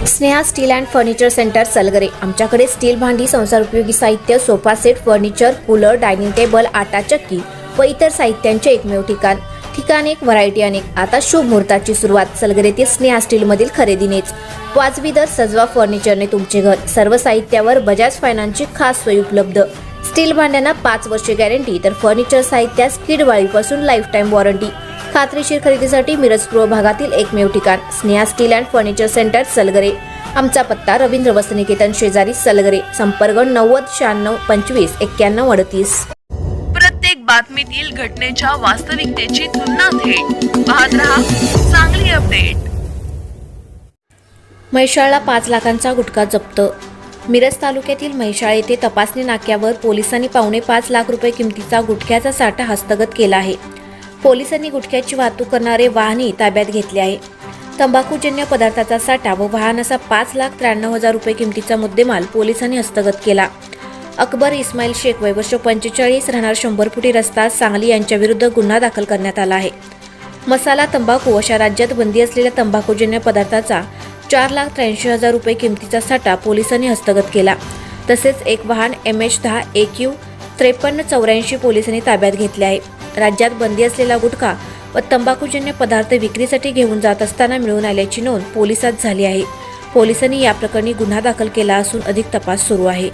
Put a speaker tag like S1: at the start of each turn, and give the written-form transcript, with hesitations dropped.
S1: Sneha steel and furniture centre Salgare. आमच्याकडे steel भांडी, संसार उपयोगी साहित्य, sofa set, furniture, cooler, dining table, आटा चक्की व इतर साहित्यांचे एकमेव ठिकाण एक, व्हरायटी अनेक। आता शुभ मुहूर्ताची सुरुवात सलगरे ते स्नेहा स्टील मधील खरेदीनेच। वाजवी दर, सजवा फर्निचरने तुमचे घर। सर्व साहित्यावर बजाज फायनान्सची खास सोय उपलब्ध। स्टील भांड्यांना 5 वर्षे गॅरंटी, तर फर्निचर साहित्यास किडवाळीपासून लाईफ टाईम वॉरंटी। खात्रीशीर खरेदीसाठी मिरज पूर्व भागातील एकमेव ठिकाण Sneha steel and furniture centre Salgare. आमचा पत्ता रवींद्र वसनिकेतन शेजारी सलगरे। संपर्क 90 96 25 91 38।
S2: प्रत्येक बातमीतील घटनेच्या वास्तविकतेची तुलना थेट पाहत रहा चांगली अपडेट।
S1: म्हैसाळला 5 लाखांचा गुटखा जप्त। मिरज तालुक्यातील म्हैसाळ येथे तपासणी नाक्यावर पोलिसांनी 5.25 लाख रुपये किमतीचा गुटख्याचा साठा हस्तगत केला आहे। पोलिसांनी गुटख्याची वाहतूक करणारे वाहनही ताब्यात घेतले आहे। तंबाखूजन्य पदार्थाचा साठा व वाहन असा 5,93,000 रुपये किमतीचा मुद्देमाल पोलिसांनी हस्तगत केला। अकबर इस्माईल शेख वय वर्ष 45 राहणार 100 फुटी रस्ता सांगली यांच्या विरुद्ध गुन्हा दाखल करण्यात आला आहे। मसाला, तंबाखू अशा राज्यात बंदी असलेल्या तंबाखूजन्य पदार्थाचा 4,83,000 रुपये किमतीचा साठा पोलिसांनी हस्तगत केला। तसेच एक वाहन MH10 AQ 5384 पोलिसांनी ताब्यात घेतले आहे। राज्यात बंदी असलेला गुटखा व तंबाखूजन्य पदार्थ विक्रीसाठी घेऊन जात असताना मिळून आल्याची नोंद पोलिसात झाली आहे। पोलिसांनी या प्रकरणी गुन्हा दाखल केला असून अधिक तपास सुरू आहे।